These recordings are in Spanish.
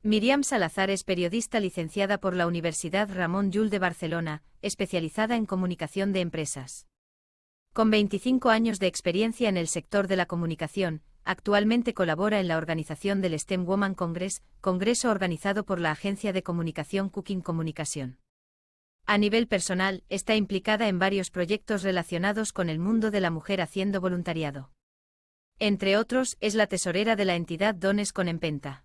Míriam Salazar es periodista licenciada por la Universidad Ramon Llull de Barcelona, especializada en comunicación de empresas. Con 25 años de experiencia en el sector de la comunicación, actualmente colabora en la organización del STEM Woman Congress, congreso organizado por la agencia de comunicación Cooking Communication. A nivel personal, está implicada en varios proyectos relacionados con el mundo de la mujer haciendo voluntariado. Entre otros, es la tesorera de la entidad Dones con Empenta.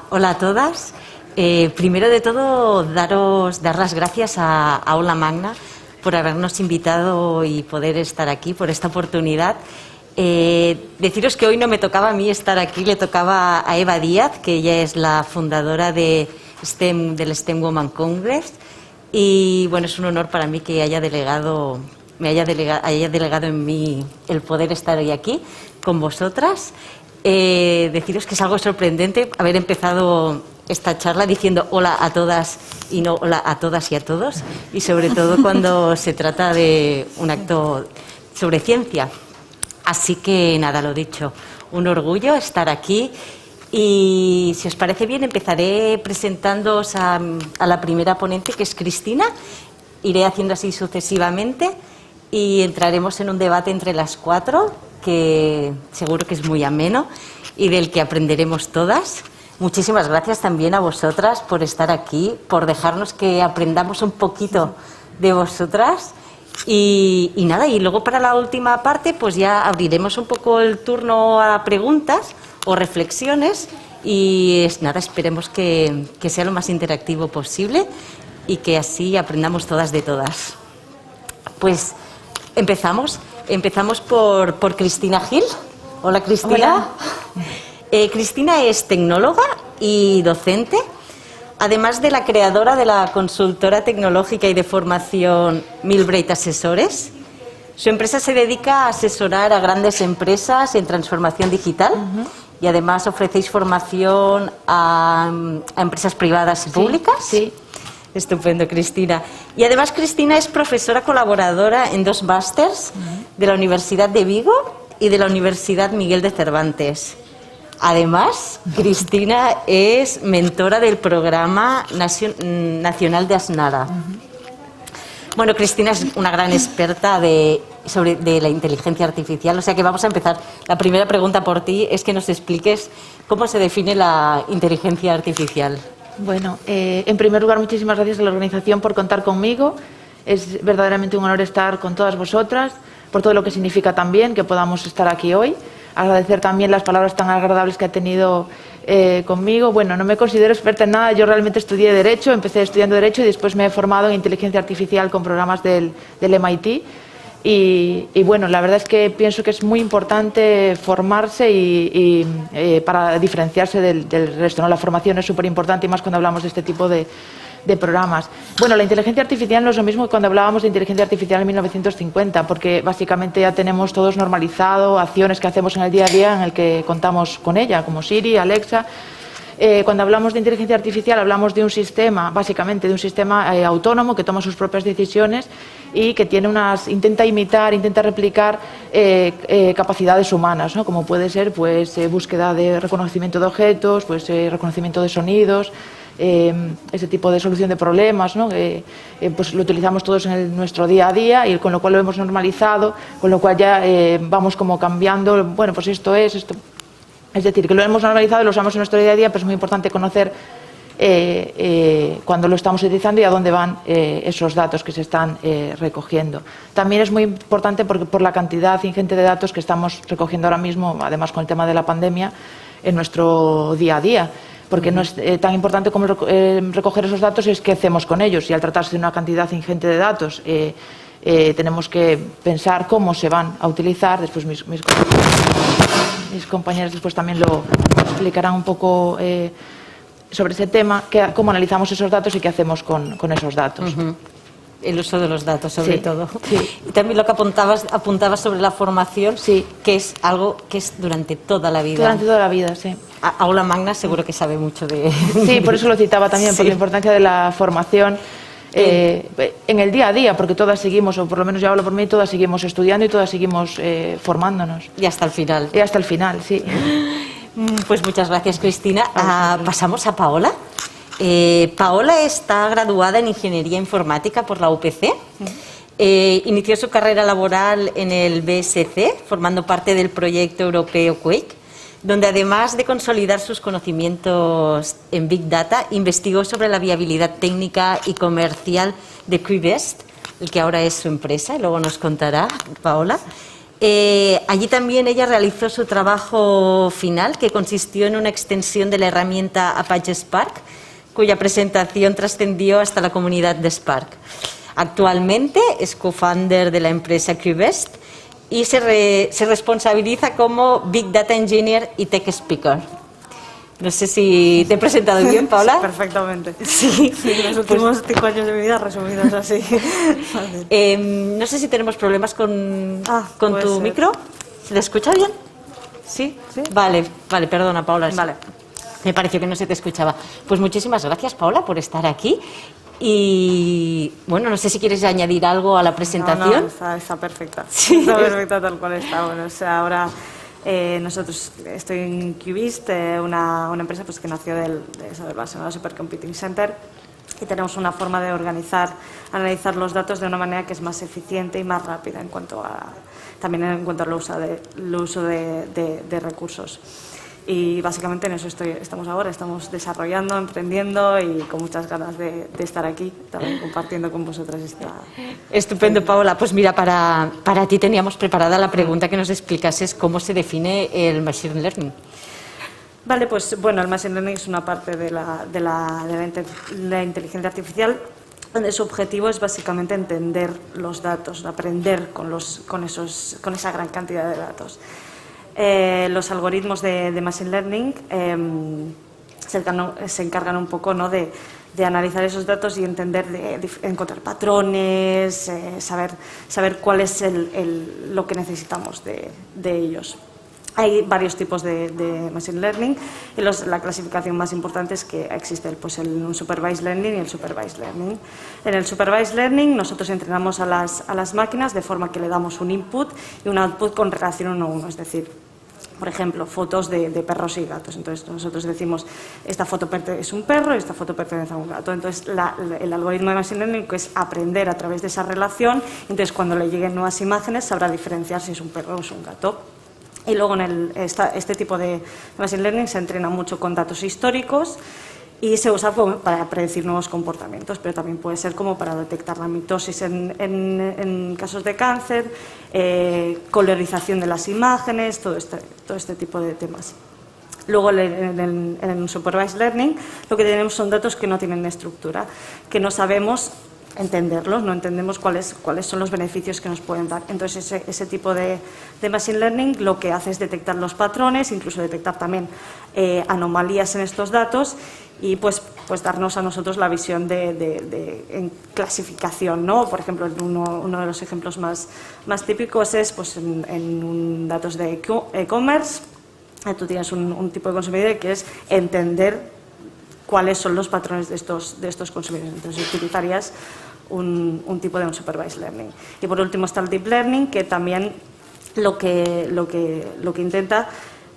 Hola a todas. Primero de todo, dar las gracias a Aula Magna por habernos invitado y poder estar aquí, por esta oportunidad. Deciros que hoy no me tocaba a mí estar aquí, le tocaba a Eva Díaz, que ella es la fundadora del STEM Woman Congress. Y bueno, es un honor para mí que me haya delegado en mí el poder estar hoy aquí con vosotras. Deciros que es algo sorprendente haber empezado esta charla diciendo hola a todas y no hola a todas y a todos, y sobre todo cuando se trata de un acto sobre ciencia. Así que nada, lo dicho, un orgullo estar aquí. Y si os parece bien, empezaré presentándoos a la primera ponente, que es Cristina. Iré haciendo así sucesivamente y entraremos en un debate entre las cuatro, que seguro que es muy ameno y del que aprenderemos todas. Muchísimas gracias también a vosotras por estar aquí, por dejarnos que aprendamos un poquito de vosotras. Y nada, y luego para la última parte pues ya abriremos un poco el turno a preguntas o reflexiones y nada, esperemos que sea lo más interactivo posible y que así aprendamos todas de todas. Pues empezamos por Cristina Gil. Hola, Cristina. Hola. Cristina es tecnóloga y docente, además de la creadora de la consultora tecnológica y de formación Millbrae Asesores. Su empresa se dedica a asesorar a grandes empresas en transformación digital y además ofrecéis formación a empresas privadas y públicas. Sí. Estupendo, Cristina. Y además Cristina es profesora colaboradora en 2 másters de la Universidad de Vigo y de la Universidad Miguel de Cervantes. Además, Cristina es mentora del Programa Nacional de Asnara. Bueno, Cristina es una gran experta de la inteligencia artificial, o sea que vamos a empezar. La primera pregunta por ti es que nos expliques cómo se define la inteligencia artificial. Bueno, en primer lugar, muchísimas gracias a la organización por contar conmigo. Es verdaderamente un honor estar con todas vosotras, por todo lo que significa también que podamos estar aquí hoy. Agradecer también las palabras tan agradables que ha tenido conmigo. Bueno, no me considero experta en nada, yo realmente estudié Derecho, empecé estudiando Derecho y después me he formado en Inteligencia Artificial con programas del MIT. Y bueno, la verdad es que pienso que es muy importante formarse y para diferenciarse del resto, ¿no? La formación es súper importante y más cuando hablamos de este tipo de programas. Bueno, la inteligencia artificial no es lo mismo que cuando hablábamos de inteligencia artificial en 1950, porque básicamente ya tenemos todos normalizado acciones que hacemos en el día a día en el que contamos con ella, como Siri, Alexa. Cuando hablamos de inteligencia artificial hablamos de un sistema, básicamente de un sistema autónomo que toma sus propias decisiones y que tiene intenta replicar capacidades humanas, ¿no? Como puede ser pues búsqueda de reconocimiento de objetos, pues reconocimiento de sonidos, ese tipo de solución de problemas, ¿no? Pues lo utilizamos todos en nuestro día a día y con lo cual lo hemos normalizado, con lo cual ya vamos como cambiando, bueno, pues esto. Es decir, que lo hemos normalizado y lo usamos en nuestro día a día, pero es muy importante conocer cuando lo estamos utilizando y a dónde van esos datos que se están recogiendo. También es muy importante por la cantidad ingente de datos que estamos recogiendo ahora mismo, además con el tema de la pandemia, en nuestro día a día. Porque no es tan importante como recoger esos datos, es qué hacemos con ellos. Y al tratarse de una cantidad ingente de datos, tenemos que pensar cómo se van a utilizar. Después mis compañeros después también lo explicarán un poco sobre ese tema, cómo analizamos esos datos y qué hacemos con esos datos. El uso de los datos, sobre todo. Sí. Y también lo que apuntabas sobre la formación, sí, que es algo que es durante toda la vida. Durante toda la vida, sí. Aula Magna seguro que sabe mucho de... Sí, por eso lo citaba también, por la importancia de la formación en el día a día, porque todas seguimos, o por lo menos yo hablo por mí, todas seguimos estudiando y todas seguimos formándonos. Y hasta el final. Y hasta el final, sí. Pues muchas gracias, Cristina. Pasamos a Paola. Paola está graduada en Ingeniería Informática por la UPC. Inició su carrera laboral en el BSC, formando parte del proyecto europeo Quake, donde además de consolidar sus conocimientos en Big Data, investigó sobre la viabilidad técnica y comercial de QVest, el que ahora es su empresa, y luego nos contará Paola. Allí también ella realizó su trabajo final, que consistió en una extensión de la herramienta Apache Spark, cuya presentación trascendió hasta la comunidad de Spark. Actualmente es co-founder de la empresa QVest y se responsabiliza como Big Data Engineer y Tech Speaker. No sé si te he presentado bien, Paola. Sí, perfectamente. Sí. Los últimos 5 años de mi vida resumidos así. No sé si tenemos problemas con tu ser. micro. ¿Se te escucha bien? ¿Sí? Sí. Vale, perdona, Paola. Vale. Me pareció que no se te escuchaba. Pues muchísimas gracias, Paola, por estar aquí. Y bueno, no sé si quieres añadir algo a la presentación. No, está perfecta. Sí. Está perfecta tal cual está. Bueno, o sea, ahora nosotros estoy en QVest, una empresa pues, que nació del Barcelona Supercomputing Center, y tenemos una forma de analizar los datos de una manera que es más eficiente y más rápida también en cuanto al uso de recursos. Y básicamente en eso estamos ahora, estamos desarrollando, emprendiendo y con muchas ganas de estar aquí, también compartiendo con vosotras esta... Estupendo, Paola. Pues mira, para ti teníamos preparada la pregunta que nos explicases cómo se define el Machine Learning. Vale, pues bueno, el Machine Learning es una parte de la inteligencia artificial, donde su objetivo es básicamente entender los datos, aprender con esa gran cantidad de datos. Los algoritmos de Machine Learning se encargan un poco, ¿no?, de analizar esos datos y entender, encontrar patrones, saber cuál es lo que necesitamos de ellos. Hay varios tipos de Machine Learning y la clasificación más importante es que existe un Supervised Learning y el Supervised Learning. En el Supervised Learning nosotros entrenamos a las máquinas de forma que le damos un input y un output con relación 1 a 1, es decir, por ejemplo, fotos de perros y gatos. Entonces nosotros decimos, esta foto es un perro y esta foto pertenece a un gato. Entonces el algoritmo de Machine Learning es aprender a través de esa relación, entonces cuando le lleguen nuevas imágenes sabrá diferenciar si es un perro o es un gato. Y luego este tipo de Machine Learning se entrena mucho con datos históricos y se usa para predecir nuevos comportamientos, pero también puede ser como para detectar la mitosis en casos de cáncer, colorización de las imágenes, todo este tipo de temas. Luego en el Supervised Learning lo que tenemos son datos que no tienen estructura, que no sabemos entenderlos, no entendemos cuáles son los beneficios que nos pueden dar. Entonces ese tipo de Machine Learning lo que hace es detectar los patrones, incluso detectar también anomalías en estos datos y pues darnos a nosotros la visión en clasificación, ¿no? Por ejemplo, uno de los ejemplos más típicos es pues, en datos de e-commerce. Tú tienes un tipo de consumidor que es entender cuáles son los patrones de estos consumidores. Entonces utilizarías un tipo de un Supervised Learning. Y por último está el Deep Learning, que también lo que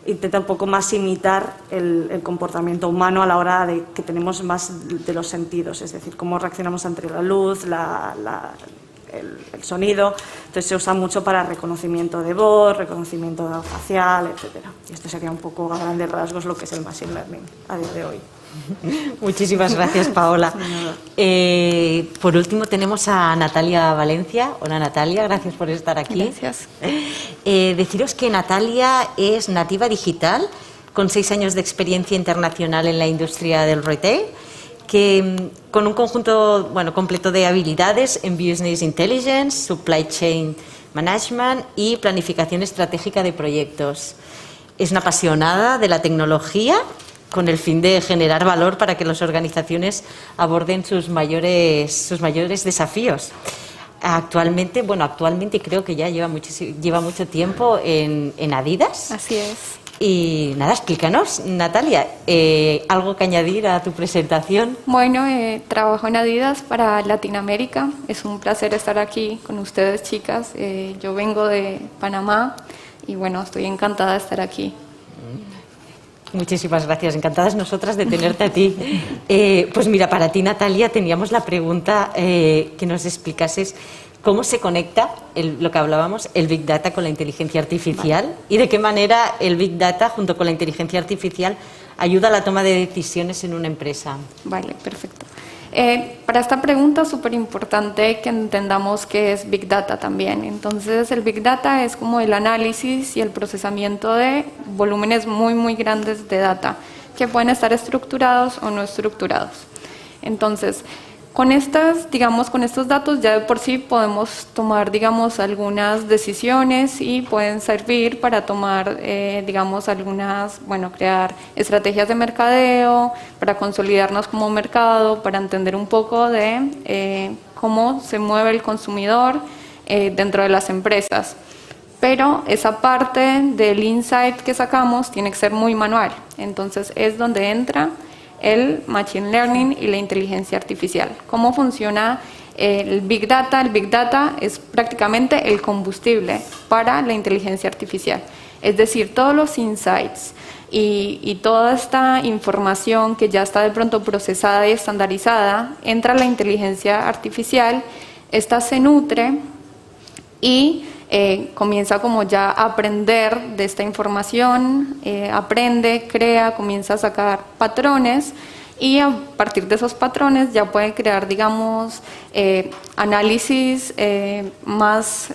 intenta un poco más imitar el comportamiento humano a la hora de que tenemos más de los sentidos, es decir, cómo reaccionamos ante la luz, el sonido. Entonces se usa mucho para reconocimiento de voz, reconocimiento facial, etcétera. Y esto sería un poco a grandes rasgos lo que es el Machine Learning a día de hoy. Muchísimas gracias, Paola. Por último tenemos a Natalia Valencia. Hola, Natalia, gracias por estar aquí. Gracias. Deciros que Natalia es nativa digital, con 6 años de experiencia internacional en la industria del retail, que con un conjunto completo de habilidades en Business Intelligence, Supply Chain Management y planificación estratégica de proyectos. Es una apasionada de la tecnología, con el fin de generar valor para que las organizaciones aborden sus mayores desafíos. Actualmente creo que ya lleva mucho tiempo en Adidas. Así es. Y nada, explícanos, Natalia, ¿algo que añadir a tu presentación? Bueno, trabajo en Adidas para Latinoamérica. Es un placer estar aquí con ustedes, chicas. Yo vengo de Panamá y bueno, estoy encantada de estar aquí. Muchísimas gracias. Encantadas nosotras de tenerte a ti. Pues mira, para ti, Natalia, teníamos la pregunta que nos explicases cómo se conecta lo que hablábamos, el Big Data con la inteligencia artificial y de qué manera el Big Data junto con la inteligencia artificial ayuda a la toma de decisiones en una empresa. Vale, perfecto. Para esta pregunta es súper importante que entendamos qué es Big Data también. Entonces, el Big Data es como el análisis y el procesamiento de volúmenes muy grandes de data que pueden estar estructurados o no estructurados. Entonces, con estos datos ya de por sí podemos tomar, digamos, algunas decisiones y pueden servir para tomar, crear estrategias de mercadeo, para consolidarnos como mercado, para entender un poco de cómo se mueve el consumidor dentro de las empresas. Pero esa parte del insight que sacamos tiene que ser muy manual. Entonces es donde entra el Machine Learning y la inteligencia artificial. ¿Cómo funciona el Big Data? El Big Data es prácticamente el combustible para la inteligencia artificial. Es decir, todos los insights y toda esta información que ya está de pronto procesada y estandarizada, entra a la inteligencia artificial, esta se nutre y comienza como ya a aprender de esta información, aprende, crea, comienza a sacar patrones y a partir de esos patrones ya puede crear, digamos, análisis más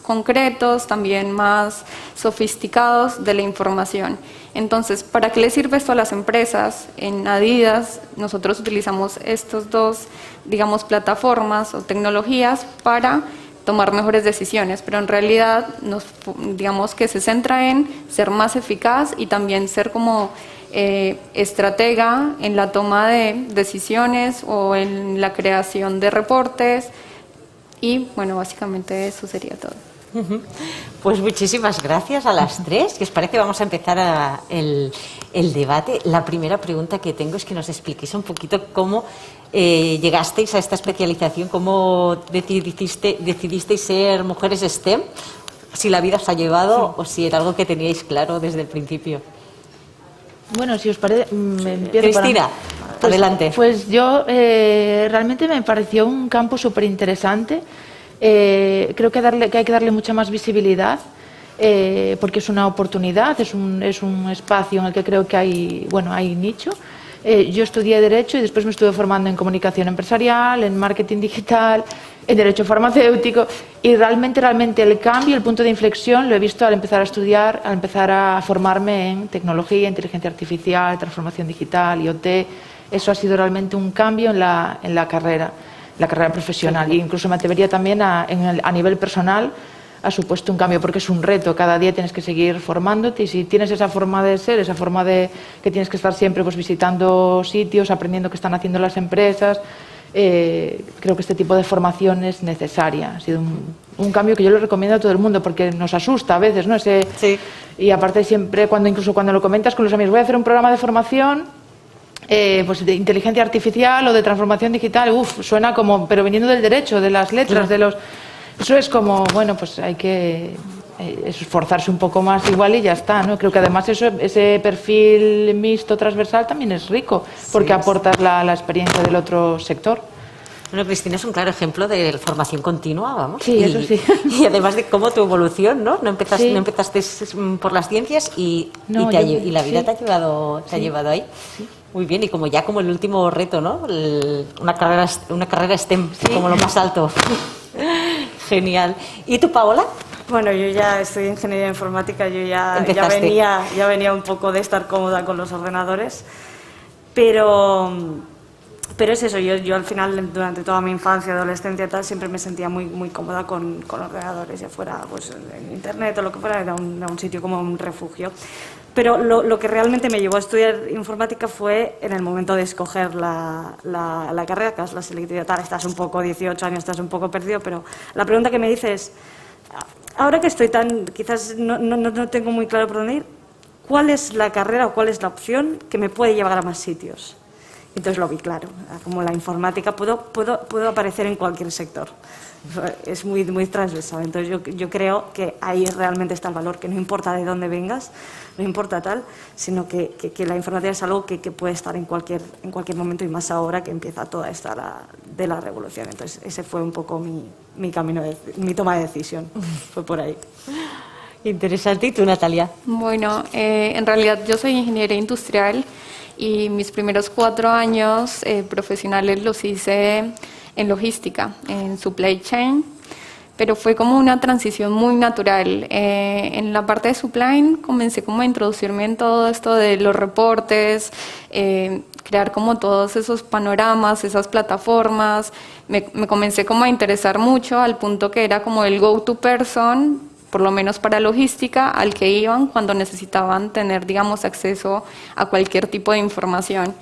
concretos, también más sofisticados de la información. Entonces, ¿para qué le sirve esto a las empresas? En Adidas nosotros utilizamos estos dos, digamos, plataformas o tecnologías para tomar mejores decisiones, pero en realidad digamos que se centra en ser más eficaz y también ser como estratega en la toma de decisiones o en la creación de reportes y bueno, básicamente eso sería todo. Pues muchísimas gracias a las tres, que os parece vamos a empezar el debate. La primera pregunta que tengo es que nos expliquéis un poquito cómo llegasteis a esta especialización, cómo decidisteis ser mujeres STEM, si la vida os ha llevado o si era algo que teníais claro desde el principio. Bueno, si os parece, me empiezo. Cristina, adelante. Pues yo realmente me pareció un campo súper interesante. Creo que hay que darle mucha más visibilidad porque es una oportunidad, es un espacio en el que creo que hay nicho. Yo estudié Derecho y después me estuve formando en Comunicación Empresarial, en Marketing Digital, en Derecho Farmacéutico y realmente el cambio, el punto de inflexión lo he visto al empezar a estudiar, al empezar a formarme en tecnología, inteligencia artificial, transformación digital, IoT. Eso ha sido realmente un cambio en la carrera profesional, e incluso me atrevería también a nivel personal ha supuesto un cambio porque es un reto, cada día tienes que seguir formándote y si tienes esa forma de ser, esa forma de que tienes que estar siempre pues visitando sitios, aprendiendo qué están haciendo las empresas, creo que este tipo de formación es necesaria. Ha sido un cambio que yo le recomiendo a todo el mundo porque nos asusta a veces, ¿no? Sí. Y aparte siempre incluso cuando lo comentas con los amigos, voy a hacer un programa de formación pues de inteligencia artificial o de transformación digital, suena como, pero viniendo del derecho, de las letras, eso es como, bueno, pues hay que esforzarse un poco más igual y ya está, ¿no? Creo que además ese perfil mixto transversal también es rico, porque aportas la experiencia del otro sector. Bueno, Cristina es un claro ejemplo de formación continua, vamos. Sí, eso sí. Y además de cómo tu evolución, ¿no? No empezaste por las ciencias y la vida te ha llevado ahí. Sí. Muy bien, y como el último reto, ¿no? Una carrera STEM, como lo más alto. Genial. ¿Y tú, Paola? Bueno, yo ya estudié ingeniería informática, yo ya venía un poco de estar cómoda con los ordenadores, pero es eso, yo al final, durante toda mi infancia, adolescencia y tal, siempre me sentía muy cómoda con ordenadores, ya fuera pues, en internet o lo que fuera, era un sitio como un refugio. Pero lo que realmente me llevó a estudiar informática fue en el momento de escoger la carrera, que es la selectividad. Estás un poco, 18 años, estás un poco perdido, pero la pregunta que me dices, ahora que estoy quizás no tengo muy claro por dónde ir, ¿cuál es la carrera o cuál es la opción que me puede llevar a más sitios? Entonces lo vi claro, como la informática puedo aparecer en cualquier sector. Es muy transversal, entonces yo creo que ahí realmente está el valor, que no importa de dónde vengas, no importa tal, sino que la informática es algo que puede estar en cualquier momento, y más ahora que empieza toda esta de la revolución. Entonces ese fue un poco mi camino, mi toma de decisión, fue por ahí. Interesante. ¿Y tú, Natalia? Bueno, en realidad yo soy ingeniera industrial y mis primeros 4 años profesionales los hice en logística, en supply chain, pero fue como una transición muy natural. En la parte de supply comencé como a introducirme en todo esto de los reportes, crear como todos esos panoramas, esas plataformas. Me comencé como a interesar mucho al punto que era como el go-to person, por lo menos para logística, al que iban cuando necesitaban tener, digamos, acceso a cualquier tipo de información.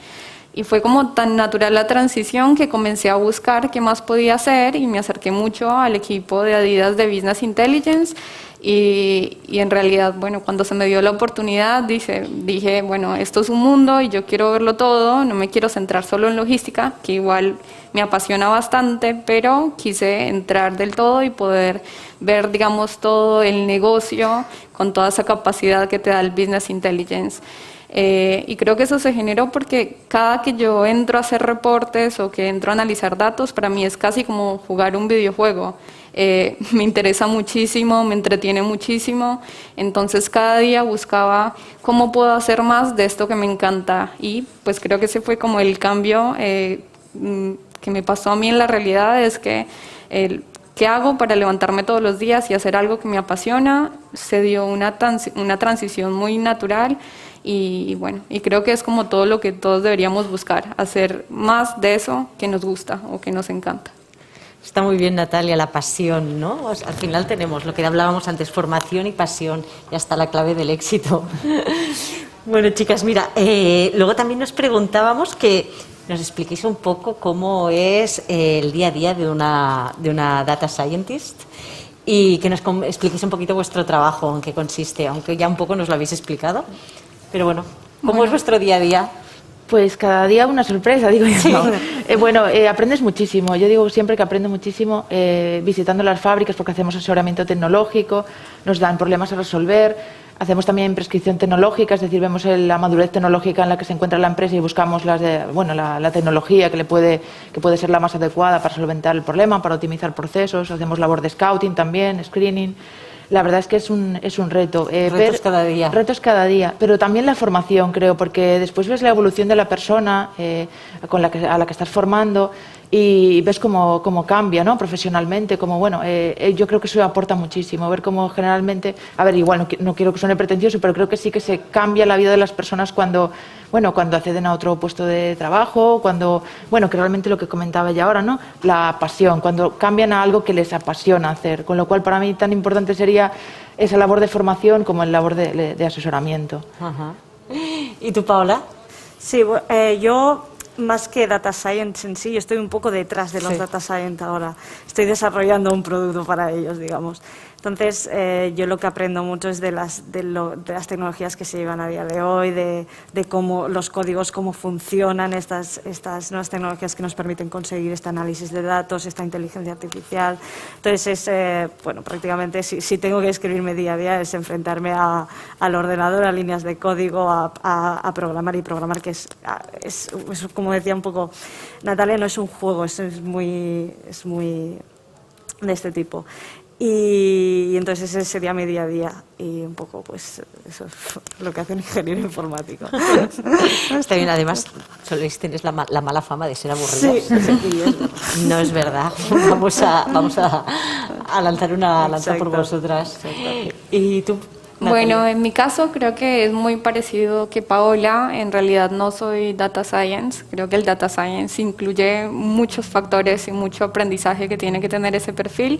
Y fue como tan natural la transición que comencé a buscar qué más podía hacer y me acerqué mucho al equipo de Adidas de Business Intelligence y en realidad, bueno, cuando se me dio la oportunidad dije, bueno, esto es un mundo y yo quiero verlo todo, no me quiero centrar solo en logística, que igual me apasiona bastante, pero quise entrar del todo y poder ver, digamos, todo el negocio con toda esa capacidad que te da el Business Intelligence. Y creo que eso se generó porque cada que yo entro a hacer reportes o que entro a analizar datos, para mí es casi como jugar un videojuego. Me interesa muchísimo, me entretiene muchísimo, entonces cada día buscaba cómo puedo hacer más de esto que me encanta, y pues creo que ese fue como el cambio que me pasó a mí en la realidad, es que ¿qué hago para levantarme todos los días y hacer algo que me apasiona? Se dio una transición muy natural. Y bueno, y creo que es como todo lo que todos deberíamos buscar, hacer más de eso que nos gusta o que nos encanta. Está muy bien, Natalia, la pasión, ¿no? O sea, al final tenemos lo que hablábamos antes, formación y pasión, y hasta la clave del éxito. Bueno, chicas, mira, luego también nos preguntábamos que nos expliquéis un poco cómo es el día a día de una data scientist y que nos expliquéis un poquito vuestro trabajo, en qué consiste, aunque ya un poco nos lo habéis explicado. Pero bueno, ¿cómo es vuestro día a día? Pues cada día una sorpresa, digo yo. Sí. Bueno, aprendes muchísimo. Yo digo siempre que aprendo muchísimo visitando las fábricas, porque hacemos asesoramiento tecnológico, nos dan problemas a resolver. Hacemos también prescripción tecnológica, es decir, vemos la madurez tecnológica en la que se encuentra la empresa y buscamos la tecnología que puede ser la más adecuada para solventar el problema, para optimizar procesos. Hacemos labor de scouting también, screening. La verdad es que es un reto. Retos cada día. Retos cada día, pero también la formación, creo, porque después ves la evolución de la persona a la que estás formando y ves cómo cambia, ¿no? Profesionalmente, como bueno, yo creo que eso aporta muchísimo, ver cómo generalmente, a ver, igual no quiero que suene pretencioso, pero creo que sí que se cambia la vida de las personas cuando acceden a otro puesto de trabajo, que realmente lo que comentaba ya ahora, ¿no? La pasión, cuando cambian a algo que les apasiona hacer, con lo cual para mí tan importante sería esa labor de formación como el labor de asesoramiento. Ajá. ¿Y tú, Paola? Sí, yo más que data science en sí, yo estoy un poco detrás de los data science ahora. Estoy desarrollando un producto para ellos, digamos. Entonces, yo lo que aprendo mucho es de las tecnologías que se llevan a día de hoy, de cómo los códigos, cómo funcionan estas nuevas tecnologías que nos permiten conseguir este análisis de datos, esta inteligencia artificial. Entonces, prácticamente si tengo que escribirme día a día es enfrentarme al ordenador, a líneas de código, a programar y programar, que es como decía un poco Natalia, no es un juego, es muy de este tipo. Y entonces ese sería mi día a día y un poco pues eso es lo que hace un ingeniero informático. Está bien, además tienes la mala fama de ser aburridos. Sí, no es verdad. Vamos a lanzar una lanza por vosotras. Exacto. ¿Y tú? Bueno, en mi caso creo que es muy parecido que Paola. En realidad no soy data science. Creo que el data science incluye muchos factores y mucho aprendizaje que tiene que tener ese perfil.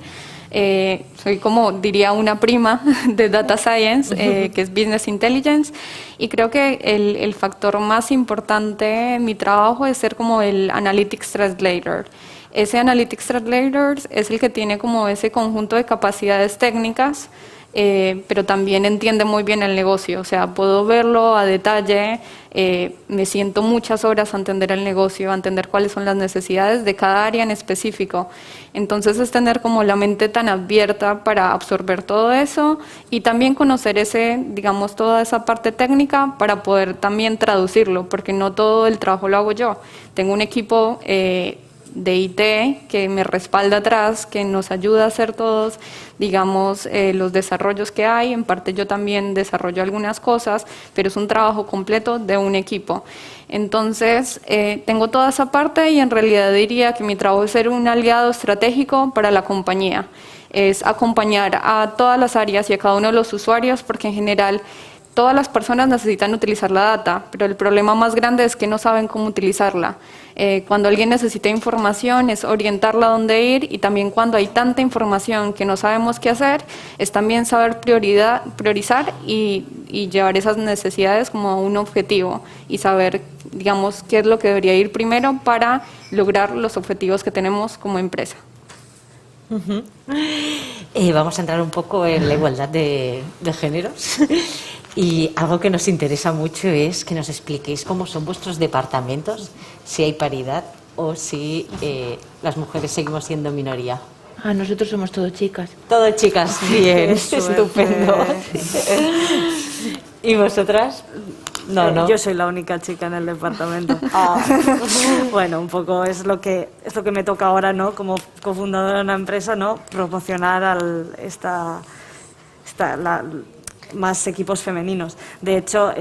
Soy como diría una prima de data science, que es business intelligence, y creo que el factor más importante en mi trabajo es ser como el analytics translator. Ese analytics translator es el que tiene como ese conjunto de capacidades técnicas pero también entiende muy bien el negocio, o sea, puedo verlo a detalle, me siento muchas horas a entender el negocio, a entender cuáles son las necesidades de cada área en específico. Entonces es tener como la mente tan abierta para absorber todo eso y también conocer digamos, toda esa parte técnica para poder también traducirlo, porque no todo el trabajo lo hago yo. Tengo un equipo de IT que me respalda atrás, que nos ayuda a hacer todos, digamos, los desarrollos que hay. En parte yo también desarrollo algunas cosas, pero es un trabajo completo de un equipo. Entonces, tengo toda esa parte y en realidad diría que mi trabajo es ser un aliado estratégico para la compañía. Es acompañar a todas las áreas y a cada uno de los usuarios, porque en general todas las personas necesitan utilizar la data, pero el problema más grande es que no saben cómo utilizarla. Cuando alguien necesita información es orientarla a dónde ir, y también cuando hay tanta información que no sabemos qué hacer, es también saber priorizar y llevar esas necesidades como a un objetivo y saber, digamos, qué es lo que debería ir primero para lograr los objetivos que tenemos como empresa. Vamos a entrar un poco en la igualdad de géneros. Y algo que nos interesa mucho es que nos expliquéis cómo son vuestros departamentos, si hay paridad o si las mujeres seguimos siendo minoría. Nosotros somos todo chicas. Todo chicas, bien, estupendo. ¿Y vosotras? No. Yo soy la única chica en el departamento. Bueno, un poco es lo que me toca ahora, ¿no? Como cofundadora de una empresa, ¿no? Promocionar más equipos femeninos. De hecho,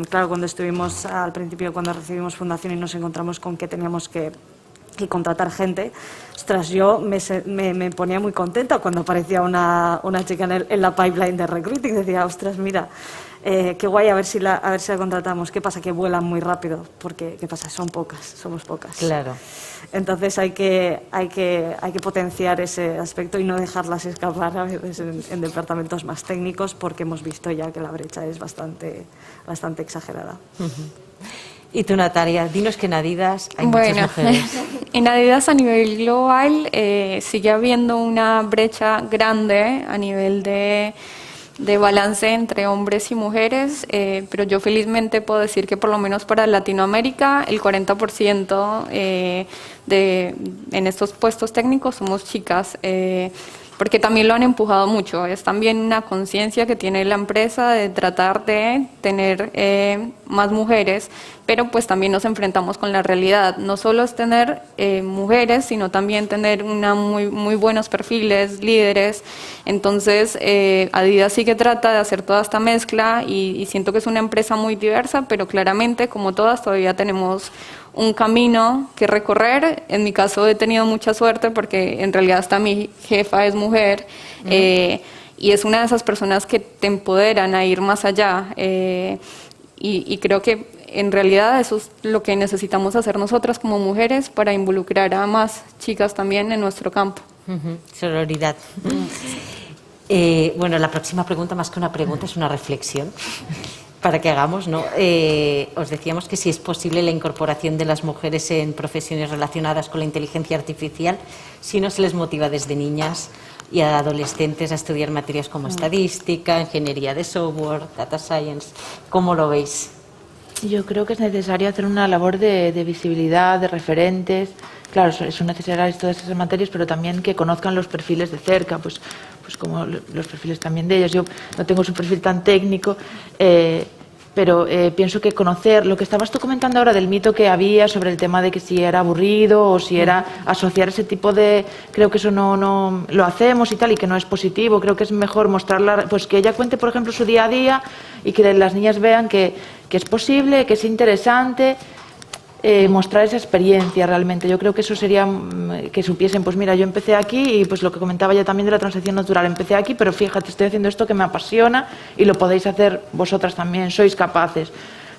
claro, cuando estuvimos al principio, cuando recibimos fundación y nos encontramos con que teníamos que contratar gente, ostras, yo me ponía muy contenta cuando aparecía una chica en la pipeline de recruiting. Decía, ostras, mira, qué guay, a ver si la contratamos. ¿Qué pasa? Que vuelan muy rápido, porque ¿qué pasa? Somos pocas. Claro. Entonces hay que potenciar ese aspecto y no dejarlas escapar a veces en departamentos más técnicos, porque hemos visto ya que la brecha es bastante exagerada. Y tú, Natalia, dinos que en Adidas hay muchas mujeres. En Adidas a nivel global sigue habiendo una brecha grande a nivel de balance entre hombres y mujeres, pero yo felizmente puedo decir que por lo menos para Latinoamérica el 40% en estos puestos técnicos somos chicas, porque también lo han empujado mucho. Es también una conciencia que tiene la empresa de tratar de tener más mujeres, pero pues también nos enfrentamos con la realidad. No solo es tener mujeres, sino también tener muy buenos perfiles, líderes. Entonces, Adidas sí que trata de hacer toda esta mezcla y siento que es una empresa muy diversa, pero claramente, como todas, todavía tenemos un camino que recorrer. En mi caso he tenido mucha suerte porque en realidad hasta mi jefa es mujer, y es una de esas personas que te empoderan a ir más allá, y creo que en realidad eso es lo que necesitamos hacer nosotras como mujeres para involucrar a más chicas también en nuestro campo. Sororidad. Bueno, la próxima pregunta, más que una pregunta, es una reflexión para que hagamos, ¿no? Os decíamos que si es posible la incorporación de las mujeres en profesiones relacionadas con la inteligencia artificial, si no se les motiva desde niñas y a adolescentes a estudiar materias como estadística, ingeniería de software, data science. ¿Cómo lo veis? Yo creo que es necesario hacer una labor de visibilidad, de referentes. Claro, son necesarias todas esas materias, pero también que conozcan los perfiles de cerca, pues como los perfiles también de ellos. Yo no tengo su perfil tan técnico, pero pienso que conocer lo que estabas tú comentando ahora del mito que había sobre el tema de que si era aburrido o si era asociar ese tipo de... Creo que eso no lo hacemos y tal, y que no es positivo. Creo que es mejor mostrarla, pues que ella cuente, por ejemplo, su día a día y que las niñas vean que es posible, que es interesante. Mostrar esa experiencia realmente. Yo creo que eso sería que supiesen, pues mira, yo empecé aquí y pues lo que comentaba ya también de la transición natural, empecé aquí, pero fíjate, estoy haciendo esto que me apasiona y lo podéis hacer vosotras también, sois capaces.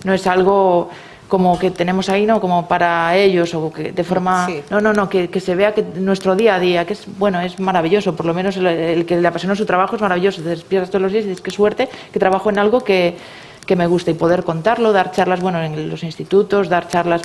No es algo como que tenemos ahí, ¿no? Como para ellos o que de forma... Sí. No, que se vea que nuestro día a día, que es, bueno, es maravilloso, por lo menos el que le apasiona su trabajo es maravilloso, te despiertas todos los días y dices, qué suerte que trabajo en algo que me gusta, y poder contarlo, dar charlas, bueno, en los institutos, dar charlas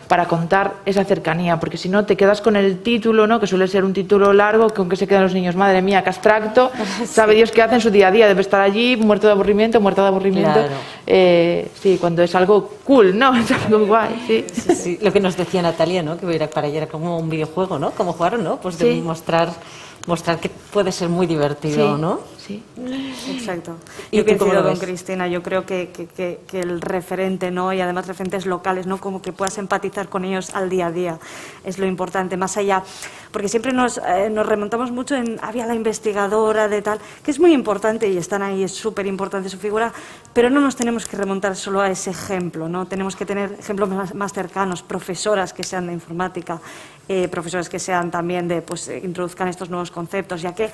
para contar esa cercanía, porque si no te quedas con el título, ¿no? Que suele ser un título largo, que aunque se quedan los niños, madre mía, qué abstracto, sabe Dios qué hace en su día a día, debe estar allí muerto de aburrimiento, muerta de aburrimiento. Claro. Sí, cuando es algo cool, ¿no? Es algo guay, sí. Sí, sí. Lo que nos decía Natalia, ¿no? Que para ella era como un videojuego, ¿no? Como jugar, ¿no? Pues de Sí. mostrar que puede ser muy divertido, Sí, ¿no? sí. Exacto. ¿Y Yo tú cómo coincido lo con ves? Cristina. Yo creo que el referente, ¿no? Y además referentes locales, ¿no? Como que puedas empatizar con ellos al día a día. Es lo importante, más allá. Porque siempre nos remontamos mucho en había la investigadora de tal, que es muy importante y están ahí, es súper importante su figura, pero no nos tenemos que remontar solo a ese ejemplo, ¿no? Tenemos que tener ejemplos más cercanos, profesoras que sean de informática, profesores que sean también de, pues, introduzcan estos nuevos conceptos, ya que,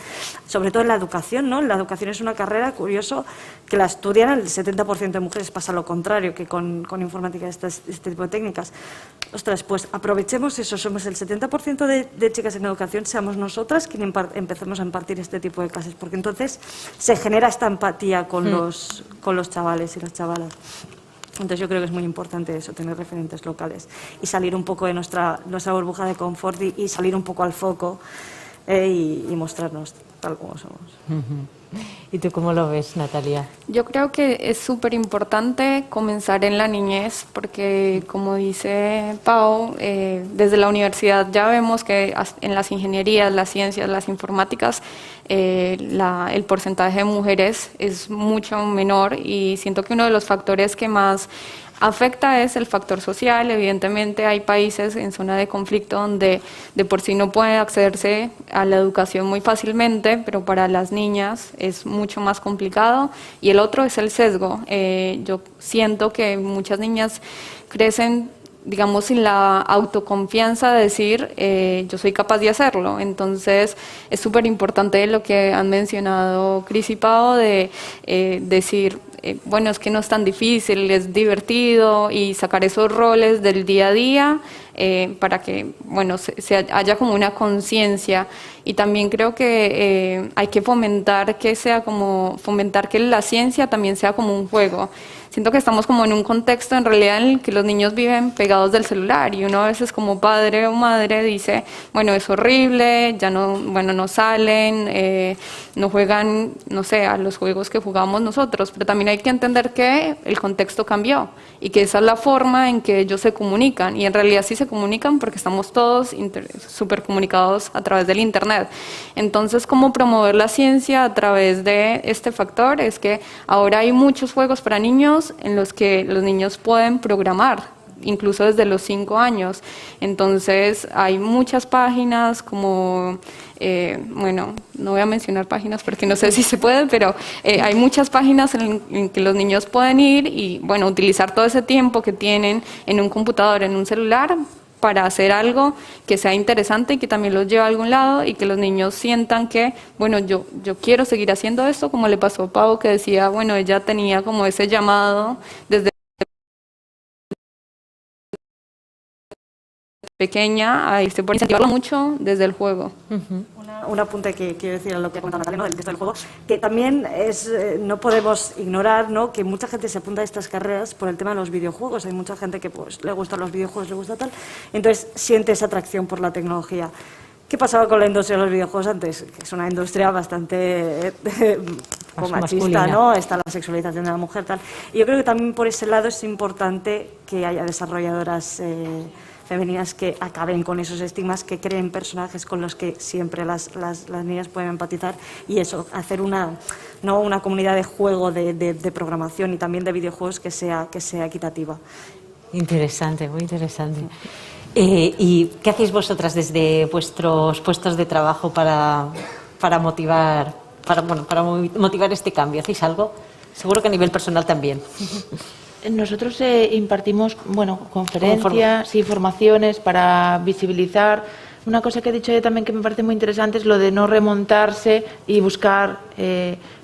sobre todo en la educación, ¿no? La educación es una carrera, curioso, que la estudian el 70% de mujeres, pasa lo contrario que con informática, este tipo de técnicas. Ostras, pues aprovechemos eso, somos el 70% de chicas en educación, seamos nosotras quienes empecemos a impartir este tipo de clases, porque entonces se genera esta empatía con los chavales y las chavalas. Entonces yo creo que es muy importante eso, tener referentes locales y salir un poco de nuestra burbuja de confort y salir un poco al foco y mostrarnos tal como somos. ¿Y tú cómo lo ves, Natalia? Yo creo que es súper importante comenzar en la niñez porque, como dice Pau, desde la universidad ya vemos que en las ingenierías, las ciencias, las informáticas, el porcentaje de mujeres es mucho menor y siento que uno de los factores que más afecta es el factor social. Evidentemente hay países en zona de conflicto donde de por sí no puede accederse a la educación muy fácilmente, pero para las niñas es mucho más complicado. Y el otro es el sesgo. Yo siento que muchas niñas crecen, digamos, sin la autoconfianza de decir yo soy capaz de hacerlo. Entonces es súper importante lo que han mencionado Cris y Pau de decir bueno, es que no es tan difícil, es divertido y sacar esos roles del día a día para que, bueno, haya como una conciencia. Y también creo que hay que fomentar que la ciencia también sea como un juego. Siento que estamos como en un contexto en realidad en el que los niños viven pegados del celular y uno a veces como padre o madre dice, bueno, es horrible, ya no, bueno, no salen, no juegan, no sé, a los juegos que jugamos nosotros, pero también hay que entender que el contexto cambió y que esa es la forma en que ellos se comunican y en realidad sí se comunican porque estamos todos súper comunicados a través del internet. Entonces, ¿cómo promover la ciencia a través de este factor? Es que ahora hay muchos juegos para niños en los que los niños pueden programar, incluso desde los 5 años. Entonces, hay muchas páginas como, bueno, no voy a mencionar páginas porque no sé si se puede, pero hay muchas páginas en que los niños pueden ir y, bueno, utilizar todo ese tiempo que tienen en un computador, en un celular, para hacer algo que sea interesante y que también los lleve a algún lado y que los niños sientan que, bueno, yo quiero seguir haciendo esto, como le pasó a Pau, que decía, bueno, ella tenía como ese llamado desde pequeña a irse por incentivarlo mucho desde el juego. Un apunte que quiero decir a lo que ha contado Natalia, ¿no? Del texto del juego, que también es, no podemos ignorar, ¿no? Que mucha gente se apunta a estas carreras por el tema de los videojuegos. Hay mucha gente que pues, le gustan los videojuegos, le gusta tal, entonces siente esa atracción por la tecnología. ¿Qué pasaba con la industria de los videojuegos antes? Que es una industria bastante machista, masculina, ¿no? Está la sexualización de la mujer, tal. Y yo creo que también por ese lado es importante que haya desarrolladoras femeninas que acaben con esos estigmas, que creen personajes con los que siempre las niñas pueden empatizar y eso, hacer una comunidad de juego, de programación y también de videojuegos que sea equitativa. Interesante, muy interesante. ¿Y qué hacéis vosotras desde vuestros puestos de trabajo para motivar este cambio? ¿Hacéis algo? Seguro que a nivel personal también. Nosotros impartimos, bueno, conferencias y formaciones para visibilizar. Una cosa que he dicho yo también que me parece muy interesante es lo de no remontarse y buscar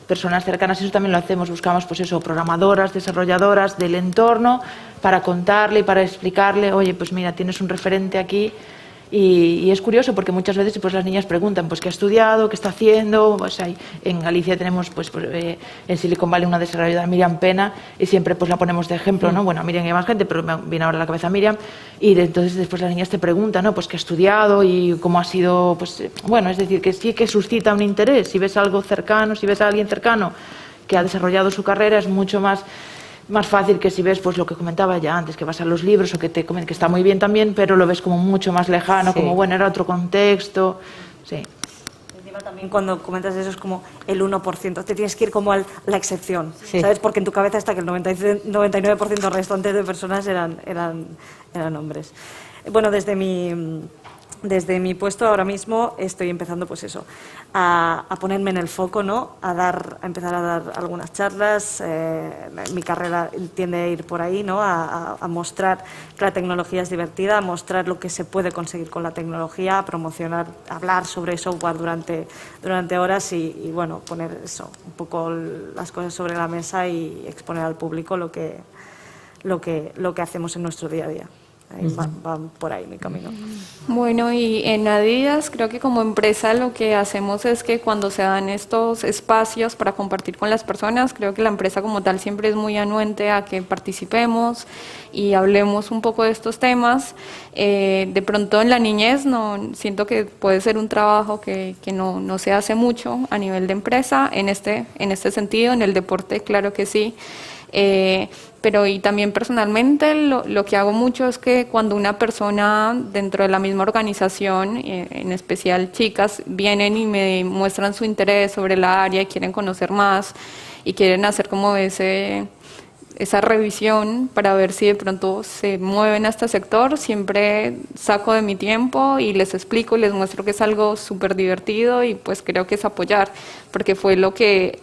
personas cercanas. Eso también lo hacemos, buscamos pues eso, programadoras, desarrolladoras del entorno para contarle y para explicarle, oye, pues mira, tienes un referente aquí Y es curioso porque muchas veces pues las niñas preguntan pues qué ha estudiado, qué está haciendo. Pues en Galicia tenemos en Silicon Valley una desarrolladora, Miriam Pena, y siempre pues la ponemos de ejemplo, ¿no? Bueno, Miriam y más gente, pero me viene ahora a la cabeza Miriam. Y entonces después las niñas te preguntan, ¿no? Pues qué ha estudiado y cómo ha sido, pues bueno, es decir, que sí que suscita un interés. Si ves algo cercano, si ves a alguien cercano que ha desarrollado su carrera, es mucho más fácil que si ves pues lo que comentaba ya antes, que vas a los libros o que te comen, que está muy bien también, pero lo ves como mucho más lejano, como bueno, era otro contexto. Sí. Encima también cuando comentas eso es como el 1%, te tienes que ir como a la excepción, ¿sabes? Porque en tu cabeza está que el 99% restante de personas eran hombres. Bueno, desde mi puesto ahora mismo estoy empezando pues eso, a ponerme en el foco, ¿no? A empezar a dar algunas charlas. Mi carrera tiende a ir por ahí, ¿no? A mostrar que la tecnología es divertida, a mostrar lo que se puede conseguir con la tecnología, a promocionar, a hablar sobre software durante horas y bueno, poner eso, un poco las cosas sobre la mesa y exponer al público lo que hacemos en nuestro día a día. Va por ahí mi camino. Bueno, y en Adidas creo que como empresa lo que hacemos es que cuando se dan estos espacios para compartir con las personas, creo que la empresa como tal siempre es muy anuente a que participemos y hablemos un poco de estos temas. De pronto en la niñez siento que puede ser un trabajo que no se hace mucho a nivel de empresa, en este sentido, en el deporte claro que sí. Pero y también personalmente lo que hago mucho es que cuando una persona dentro de la misma organización, en especial chicas, vienen y me muestran su interés sobre la área y quieren conocer más y quieren hacer como esa revisión para ver si de pronto se mueven a este sector, siempre saco de mi tiempo y les explico y les muestro que es algo súper divertido y pues creo que es apoyar, porque fue lo que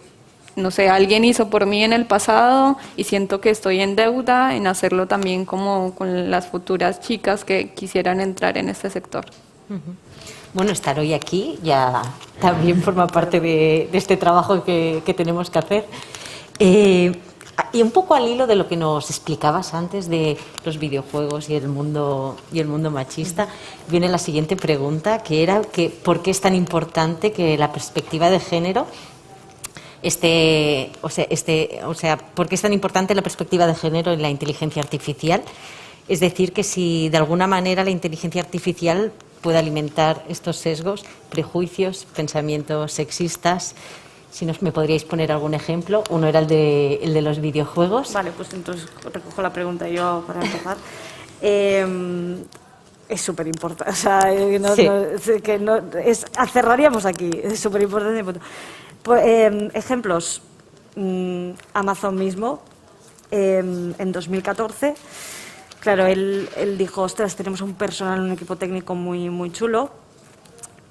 no sé, alguien hizo por mí en el pasado y siento que estoy en deuda en hacerlo también como con las futuras chicas que quisieran entrar en este sector. Bueno, estar hoy aquí ya también forma parte de este trabajo que tenemos que hacer. Y un poco al hilo de lo que nos explicabas antes de los videojuegos y el mundo machista, viene la siguiente pregunta, que era que ¿por qué es tan importante que la perspectiva de género ¿por qué es tan importante la perspectiva de género en la inteligencia artificial? Es decir, que si de alguna manera la inteligencia artificial puede alimentar estos sesgos, prejuicios, pensamientos sexistas. Si me podríais poner algún ejemplo. Uno era el de los videojuegos. Vale, pues entonces recojo la pregunta yo para empezar. Es súper importante, o sea, cerraríamos aquí, es súper importante. Ejemplos, Amazon mismo, en 2014, claro, él dijo, ostras, tenemos un personal, un equipo técnico muy, muy chulo,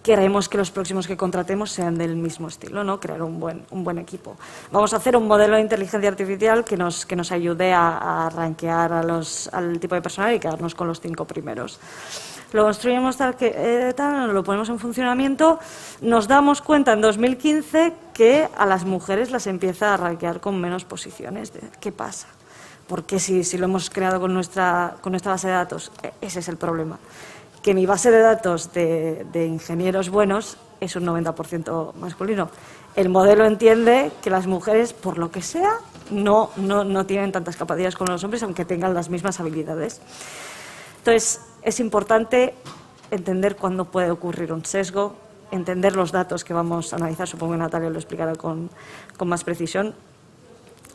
queremos que los próximos que contratemos sean del mismo estilo, ¿no? Crear un buen equipo. Vamos a hacer un modelo de inteligencia artificial que nos ayude a rankear al tipo de personal y quedarnos con los 5 primeros. Lo construimos lo ponemos en funcionamiento, nos damos cuenta en 2015 que a las mujeres las empieza a rankear con menos posiciones. ¿Qué pasa? Porque si lo hemos creado con nuestra base de datos, ese es el problema. Que mi base de datos de ingenieros buenos es un 90% masculino. El modelo entiende que las mujeres, por lo que sea, no tienen tantas capacidades como los hombres, aunque tengan las mismas habilidades. Entonces, es importante entender cuándo puede ocurrir un sesgo, entender los datos que vamos a analizar, supongo que Natalia lo explicará con más precisión.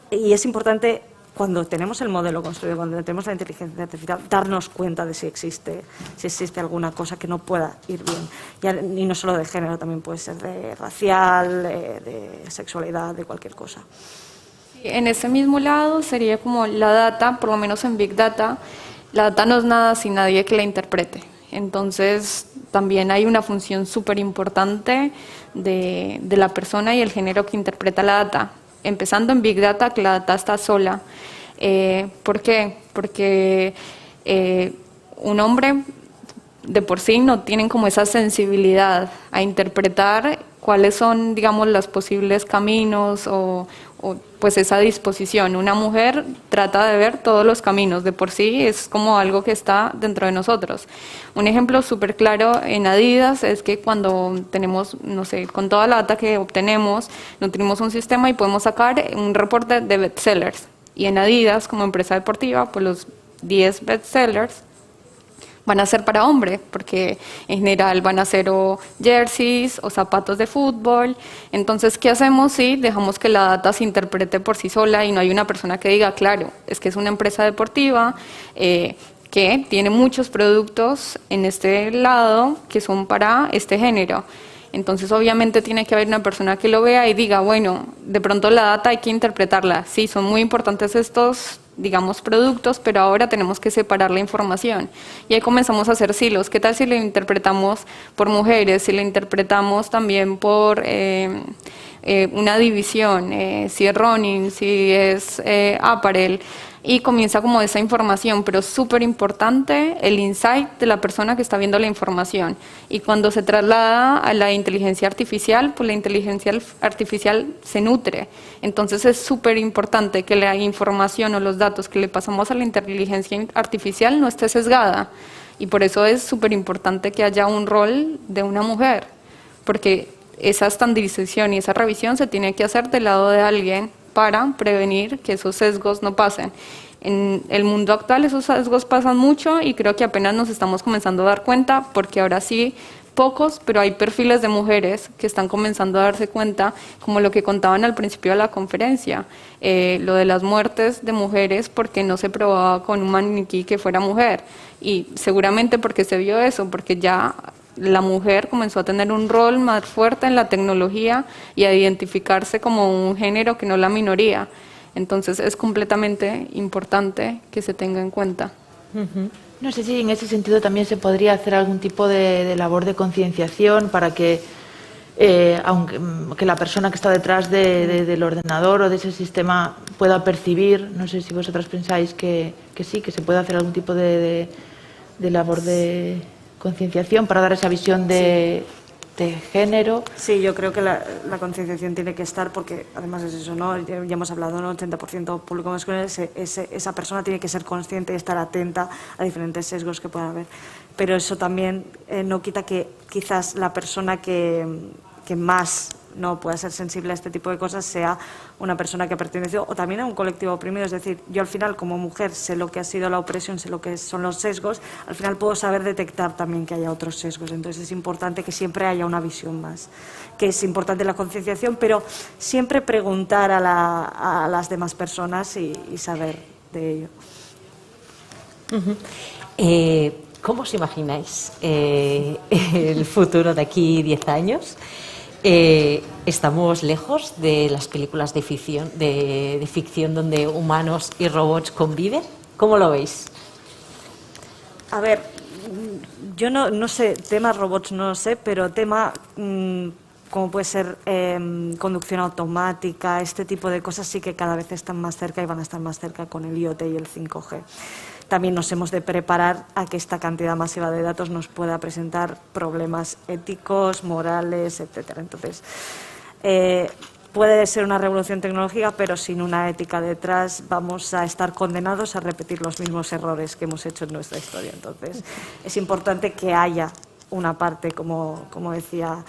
Y es importante, cuando tenemos el modelo construido, cuando tenemos la inteligencia artificial, darnos cuenta de si existe alguna cosa que no pueda ir bien. Y no solo de género, también puede ser de racial, de sexualidad, de cualquier cosa. En ese mismo lado sería como la data, por lo menos en Big Data, la data no es nada sin nadie que la interprete. Entonces, también hay una función súper importante de la persona y el género que interpreta la data. Empezando en Big Data, que la data está sola. ¿Por qué? Porque un hombre de por sí no tiene como esa sensibilidad a interpretar cuáles son, digamos, los posibles caminos o pues esa disposición. Una mujer trata de ver todos los caminos, de por sí es como algo que está dentro de nosotros. Un ejemplo súper claro en Adidas es que cuando tenemos, no sé, con toda la data que obtenemos, nutrimos un sistema y podemos sacar un reporte de bestsellers. Y en Adidas, como empresa deportiva, pues los 10 bestsellers van a ser para hombre, porque en general van a ser o jerseys o zapatos de fútbol. Entonces, ¿qué hacemos si dejamos que la data se interprete por sí sola y no hay una persona que diga, claro, es que es una empresa deportiva que tiene muchos productos en este lado que son para este género? Entonces, obviamente, tiene que haber una persona que lo vea y diga, bueno, de pronto la data hay que interpretarla. Sí, son muy importantes estos, digamos, productos, pero ahora tenemos que separar la información. Y ahí comenzamos a hacer silos. ¿Qué tal si lo interpretamos por mujeres, si lo interpretamos también por una división, si es running, si es apparel? Y comienza como esa información, pero súper importante el insight de la persona que está viendo la información. Y cuando se traslada a la inteligencia artificial, pues la inteligencia artificial se nutre. Entonces es súper importante que la información o los datos que le pasamos a la inteligencia artificial no esté sesgada. Y por eso es súper importante que haya un rol de una mujer, porque esa estandarización y esa revisión se tiene que hacer del lado de alguien para prevenir que esos sesgos no pasen. En el mundo actual esos sesgos pasan mucho y creo que apenas nos estamos comenzando a dar cuenta, porque ahora sí, pocos, pero hay perfiles de mujeres que están comenzando a darse cuenta, como lo que contaban al principio de la conferencia, lo de las muertes de mujeres porque no se probaba con un maniquí que fuera mujer. Y seguramente porque se vio eso, porque ya la mujer comenzó a tener un rol más fuerte en la tecnología y a identificarse como un género que no la minoría. Entonces es completamente importante que se tenga en cuenta. No sé si en ese sentido también se podría hacer algún tipo de labor de concienciación para que, que la persona que está detrás del ordenador o de ese sistema pueda percibir. No sé si vosotras pensáis que sí, que se puede hacer algún tipo de labor de concienciación para dar esa visión de género. Sí, yo creo que la concienciación tiene que estar, porque además es eso, ¿no? Ya hemos hablado, ¿no? 80% público masculino, esa persona tiene que ser consciente y estar atenta a diferentes sesgos que puedan haber. Pero eso también no quita que quizás la persona que más no pueda ser sensible a este tipo de cosas sea una persona que ha pertenecido o también a un colectivo oprimido. Es decir, yo al final como mujer sé lo que ha sido la opresión, sé lo que son los sesgos, al final puedo saber detectar también que haya otros sesgos. Entonces es importante que siempre haya una visión más, que es importante la concienciación, pero siempre preguntar a las demás personas y saber de ello. ¿Cómo os imagináis el futuro de aquí 10 años? Estamos lejos de las películas de ficción donde humanos y robots conviven. ¿Cómo lo veis? A ver, yo no sé, tema robots no lo sé, pero tema como puede ser conducción automática, este tipo de cosas sí que cada vez están más cerca y van a estar más cerca con el IoT y el 5G. También nos hemos de preparar a que esta cantidad masiva de datos nos pueda presentar problemas éticos, morales, etcétera. Entonces, puede ser una revolución tecnológica, pero sin una ética detrás vamos a estar condenados a repetir los mismos errores que hemos hecho en nuestra historia. Entonces, es importante que haya una parte, como decía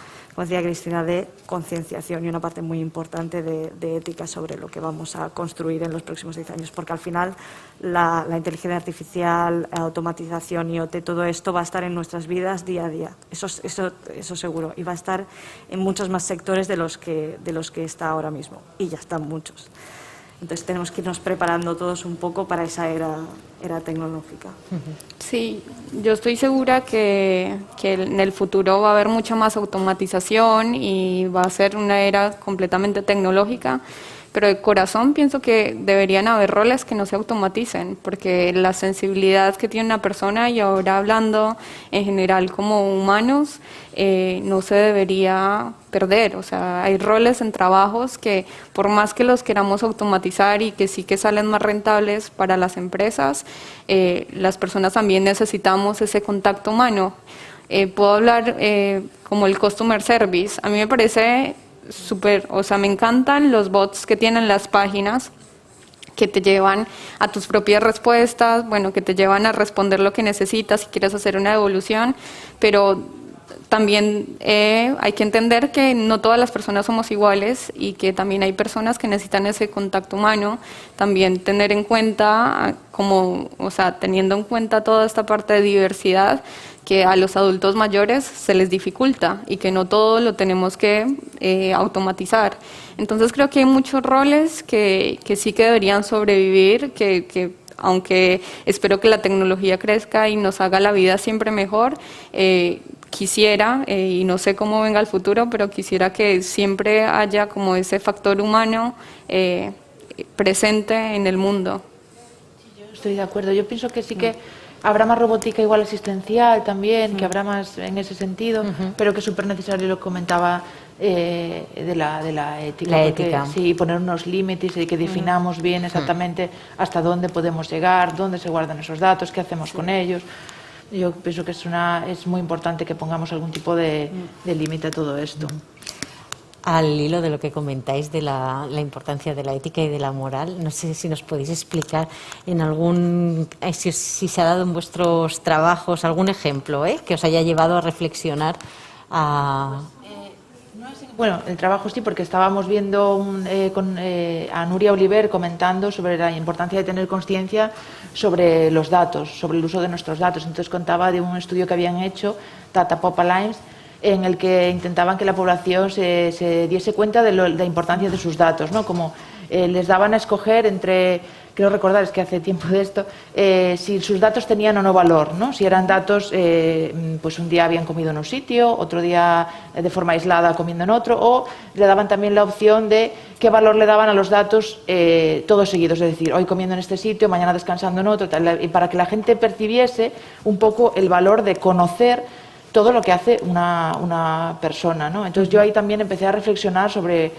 Cristina, de concienciación y una parte muy importante de ética sobre lo que vamos a construir en los próximos 10 años, porque al final la inteligencia artificial, la automatización, IoT, todo esto va a estar en nuestras vidas día a día, eso seguro, y va a estar en muchos más sectores de los que está ahora mismo, y ya están muchos. Entonces tenemos que irnos preparando todos un poco para esa era tecnológica. Sí, yo estoy segura que en el futuro va a haber mucha más automatización y va a ser una era completamente tecnológica, pero de corazón pienso que deberían haber roles que no se automaticen, porque la sensibilidad que tiene una persona, y ahora hablando en general como humanos, no se debería perder. O sea, hay roles en trabajos que por más que los queramos automatizar y que sí que salen más rentables para las empresas, las personas también necesitamos ese contacto humano. Puedo hablar como el customer service. A mí me parece súper, o sea, me encantan los bots que tienen las páginas, que te llevan a tus propias respuestas, bueno, que te llevan a responder lo que necesitas si quieres hacer una devolución, pero también hay que entender que no todas las personas somos iguales y que también hay personas que necesitan ese contacto humano, también tener en cuenta, como, o sea, teniendo en cuenta toda esta parte de diversidad, que a los adultos mayores se les dificulta y que no todo lo tenemos que automatizar. Entonces creo que hay muchos roles que sí que deberían sobrevivir, que aunque espero que la tecnología crezca y nos haga la vida siempre mejor, quisiera, y no sé cómo venga el futuro, pero quisiera que siempre haya como ese factor humano presente en el mundo. Sí, yo estoy de acuerdo. Yo pienso que sí que habrá más robótica igual asistencial también, que habrá más en ese sentido, pero que es súper necesario, lo comentaba, de la ética. La porque, ética. sí, poner unos límites y que definamos bien exactamente hasta dónde podemos llegar, dónde se guardan esos datos, qué hacemos con ellos. Yo pienso que es muy importante que pongamos algún tipo de límite a todo esto. Al hilo de lo que comentáis de la importancia de la ética y de la moral, no sé si nos podéis explicar en algún, si se ha dado en vuestros trabajos algún ejemplo que os haya llevado a reflexionar Bueno, el trabajo sí, porque estábamos viendo a Nuria Oliver comentando sobre la importancia de tener conciencia sobre los datos, sobre el uso de nuestros datos. Entonces contaba de un estudio que habían hecho, Data Pop Alliance, en el que intentaban que la población se diese cuenta de la importancia de sus datos, ¿no? Como les daban a escoger entre, quiero recordar, es que hace tiempo de esto, si sus datos tenían o no valor, ¿no? Si eran datos, pues un día habían comido en un sitio, otro día de forma aislada comiendo en otro, o le daban también la opción de qué valor le daban a los datos todos seguidos, es decir, hoy comiendo en este sitio, mañana descansando en otro, y para que la gente percibiese un poco el valor de conocer todo lo que hace una persona, ¿no? Entonces yo ahí también empecé a reflexionar sobre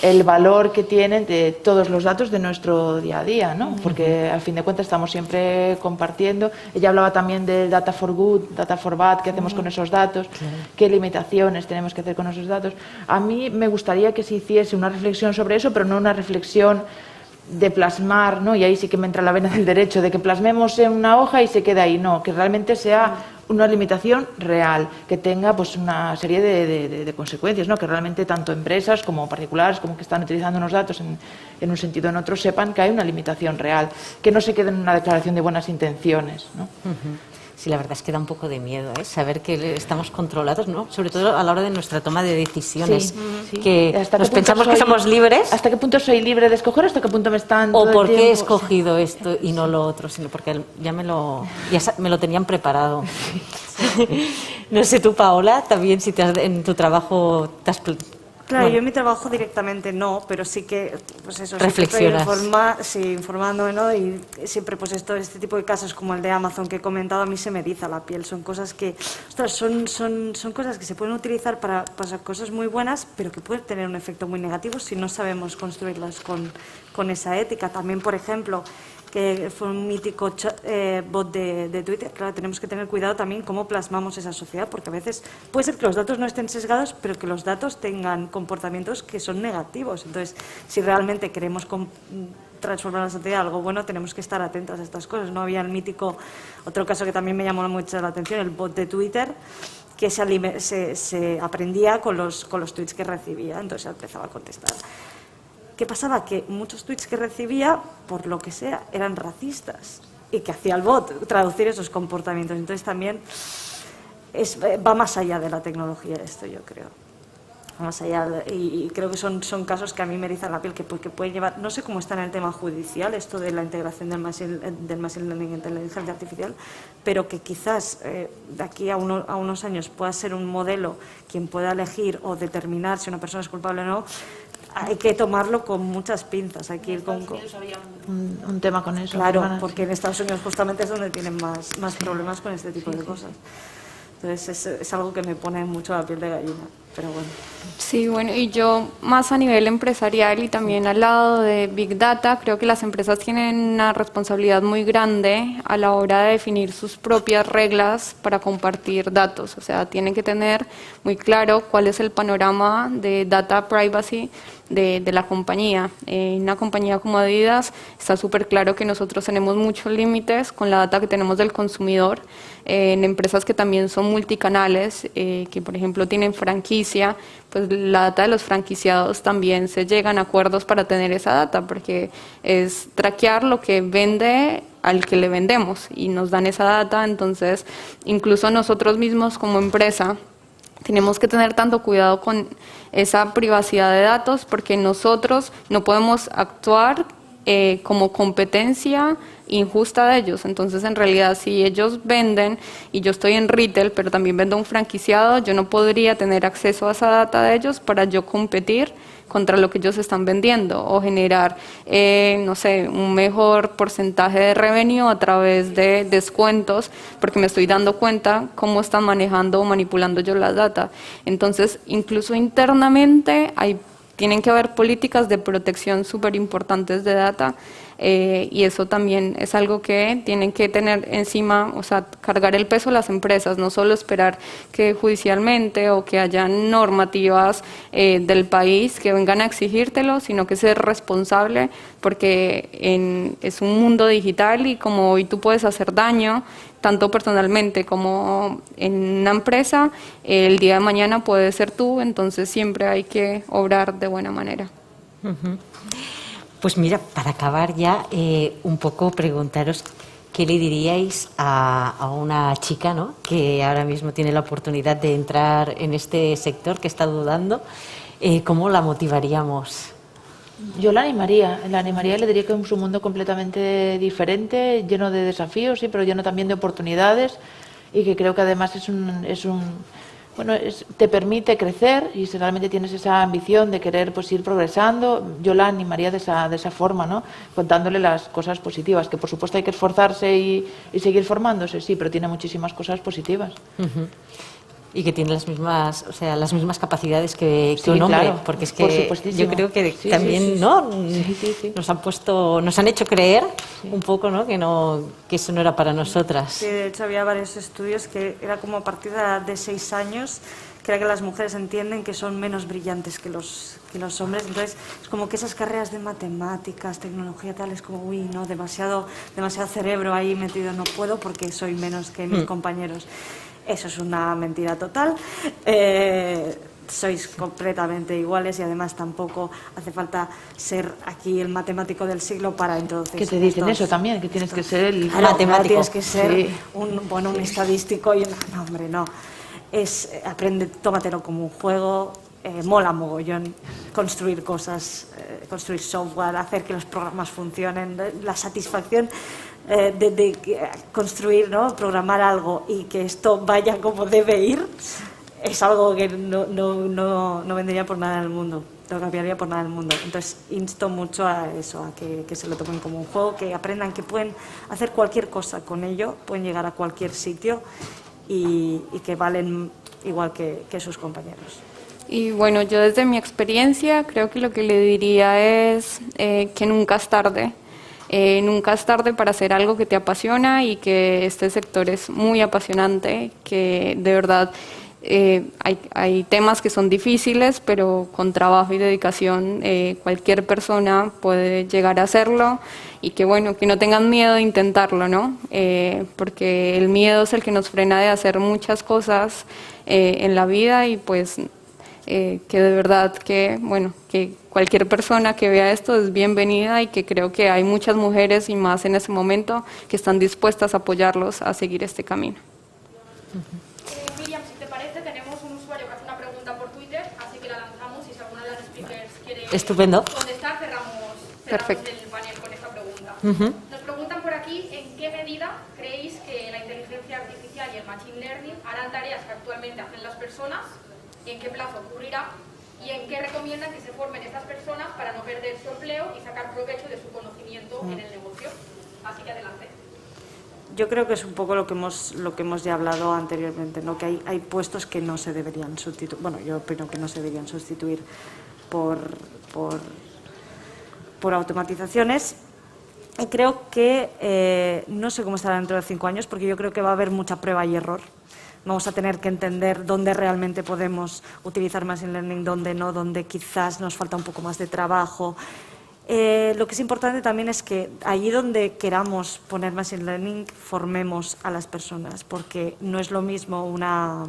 el valor que tienen de todos los datos de nuestro día a día, ¿no? Porque al fin de cuentas estamos siempre compartiendo. Ella hablaba también del data for good, data for bad, qué hacemos con esos datos, qué limitaciones tenemos que hacer con esos datos. A mí me gustaría que se hiciese una reflexión sobre eso, pero no una reflexión de plasmar, ¿no? Y ahí sí que me entra la vena del derecho, de que plasmemos en una hoja y se quede ahí, no, que realmente sea una limitación real, que tenga pues una serie de consecuencias, ¿no? Que realmente tanto empresas como particulares, como que están utilizando unos datos en un sentido o en otro, sepan que hay una limitación real, que no se quede en una declaración de buenas intenciones, ¿no? Sí, la verdad es que da un poco de miedo, saber que estamos controlados, ¿no? Sobre todo a la hora de nuestra toma de decisiones, que nos pensamos que somos libres. ¿Hasta qué punto soy libre de escoger? ¿Hasta qué punto me están O por qué he escogido esto y no lo otro, sino porque ya me lo tenían preparado. No sé tú, Paola, también si en tu trabajo te has... Claro, Bueno. yo en mi trabajo directamente no, pero sí que, pues eso, Reflexionas. informándome, ¿no? Y siempre, pues este tipo de casos como el de Amazon que he comentado, a mí se me eriza la piel. Son cosas que, ostras, son cosas que se pueden utilizar para cosas muy buenas, pero que pueden tener un efecto muy negativo si no sabemos construirlas con esa ética. También, por ejemplo, que fue un mítico bot de Twitter. Claro, tenemos que tener cuidado también cómo plasmamos esa sociedad, porque a veces puede ser que los datos no estén sesgados, pero que los datos tengan comportamientos que son negativos. Entonces, si realmente queremos transformar la sociedad en algo bueno, tenemos que estar atentos a estas cosas. No había el mítico, otro caso que también me llamó mucho la atención, el bot de Twitter, que se aprendía con los tweets que recibía, entonces empezaba a contestar. ¿Qué pasaba? Que muchos tweets que recibía, por lo que sea, eran racistas y que hacía el bot traducir esos comportamientos. Entonces también va más allá de la tecnología esto, yo creo. Va más allá y creo que son casos que a mí me erizan la piel, que pueden llevar, no sé cómo está en el tema judicial, esto de la integración del machine learning en inteligencia artificial, pero que quizás de aquí a unos años pueda ser un modelo quien pueda elegir o determinar si una persona es culpable o no. Hay que tomarlo con muchas pinzas. Hay que ir con un tema con eso. Claro, porque en Estados Unidos justamente es donde tienen más problemas con este tipo de cosas. Entonces es algo que me pone mucho la piel de gallina. pero bueno. Sí, bueno, y yo más a nivel empresarial y también al lado de Big Data, creo que las empresas tienen una responsabilidad muy grande a la hora de definir sus propias reglas para compartir datos. O sea, tienen que tener muy claro cuál es el panorama de data privacy de la compañía. En una compañía como Adidas está súper claro que nosotros tenemos muchos límites con la data que tenemos del consumidor. En empresas que también son multicanales, que por ejemplo tienen franquicia, pues la data de los franquiciados también se llegan a acuerdos para tener esa data, porque es traquear lo que vende al que le vendemos y nos dan esa data. Entonces incluso nosotros mismos como empresa tenemos que tener tanto cuidado con esa privacidad de datos, porque nosotros no podemos actuar como competencia injusta de ellos. Entonces, en realidad, si ellos venden y yo estoy en retail, pero también vendo un franquiciado, yo no podría tener acceso a esa data de ellos para yo competir contra lo que ellos están vendiendo o generar, no sé, un mejor porcentaje de revenue a través de descuentos, porque me estoy dando cuenta cómo están manejando o manipulando yo la data. Entonces, incluso internamente tienen que haber políticas de protección súper importantes de data, y eso también es algo que tienen que tener encima, o sea, cargar el peso las empresas, no solo esperar que judicialmente o que haya normativas del país que vengan a exigírtelo, sino que ser responsable, porque es un mundo digital y como hoy tú puedes hacer daño, tanto personalmente como en una empresa, el día de mañana puede ser tú, entonces siempre hay que obrar de buena manera. Pues mira, para acabar ya, un poco preguntaros qué le diríais a una chica, ¿no?, que ahora mismo tiene la oportunidad de entrar en este sector, que está dudando, ¿cómo la motivaríamos? Yo la animaría y le diría que es un mundo completamente diferente, lleno de desafíos, sí, pero lleno también de oportunidades, y que creo que además te permite crecer, y si realmente tienes esa ambición de querer pues ir progresando, yo la animaría de esa forma, ¿no?, contándole las cosas positivas, que por supuesto hay que esforzarse y seguir formándose, sí, pero tiene muchísimas cosas positivas. Y que tiene las mismas capacidades que Sí, un hombre, claro, porque es por que supuestísimo. yo creo que Sí, también, sí. ¿no?, Sí. nos han hecho creer un poco, ¿no?, que eso no era para nosotras. Sí, de hecho había varios estudios que era como a partir de 6 años, que era que las mujeres entienden que son menos brillantes que los hombres. Entonces es como que esas carreras de matemáticas, tecnología, tal, es como, uy, no, demasiado cerebro ahí metido, no puedo porque soy menos que mis compañeros. Eso es una mentira total. Sois completamente iguales, y además tampoco hace falta ser aquí el matemático del siglo para introducir. Que te dicen eso también, que tienes que ser el matemático. Tienes que ser sí. un estadístico y no, hombre, no. Aprende, tómatelo como un juego. Mola mogollón construir cosas, construir software, hacer que los programas funcionen, la satisfacción de construir, ¿no?, programar algo y que esto vaya como debe ir, es algo que no vendría por nada en el mundo, no cambiaría por nada en el mundo. Entonces insto mucho a eso, a que se lo tomen como un juego, que aprendan que pueden hacer cualquier cosa con ello, pueden llegar a cualquier sitio y que valen igual que sus compañeros. Y bueno, yo desde mi experiencia creo que lo que le diría es que nunca es tarde. Nunca es tarde para hacer algo que te apasiona, y que este sector es muy apasionante, que de verdad hay temas que son difíciles, pero con trabajo y dedicación cualquier persona puede llegar a hacerlo, y que bueno, que no tengan miedo de intentarlo, ¿no? Porque el miedo es el que nos frena de hacer muchas cosas en la vida, y pues que de verdad que cualquier persona que vea esto es bienvenida, y que creo que hay muchas mujeres, y más en ese momento, que están dispuestas a apoyarlos a seguir este camino. Miriam, si te parece, tenemos un usuario que hace una pregunta por Twitter, así que la lanzamos, y si alguna de las speakers quiere Estupendo. contestar, cerramos Perfecto. el panel con esta pregunta. Nos preguntan por aquí, ¿en qué medida creéis que la inteligencia artificial y el machine learning harán tareas que actualmente hacen las personas? ¿Y en qué plazo ocurrirá? ¿Y en qué recomiendan que se formen estas personas para no perder su empleo y sacar provecho de su conocimiento en el negocio? Así que adelante. Yo creo que es un poco lo que hemos ya hablado anteriormente, ¿no? Que hay puestos que no se deberían sustituir, bueno, yo opino que no se deberían sustituir por automatizaciones. Y creo que, no sé cómo estará dentro de 5 años, porque yo creo que va a haber mucha prueba y error. Vamos a tener que entender dónde realmente podemos utilizar Machine Learning, dónde no, dónde quizás nos falta un poco más de trabajo. Lo que es importante también es que allí donde queramos poner Machine Learning formemos a las personas, porque no es lo mismo una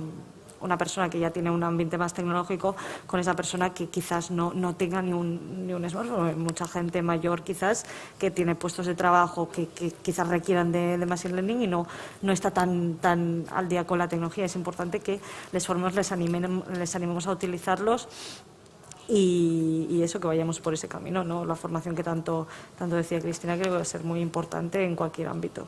persona que ya tiene un ambiente más tecnológico con esa persona que quizás no tenga ni un smartphone. Hay mucha gente mayor quizás que tiene puestos de trabajo que quizás requieran de Machine Learning y no está tan al día con la tecnología. Es importante que les formemos, les animemos a utilizarlos y eso, que vayamos por ese camino, ¿no? La formación que tanto decía Cristina, creo que va a ser muy importante en cualquier ámbito.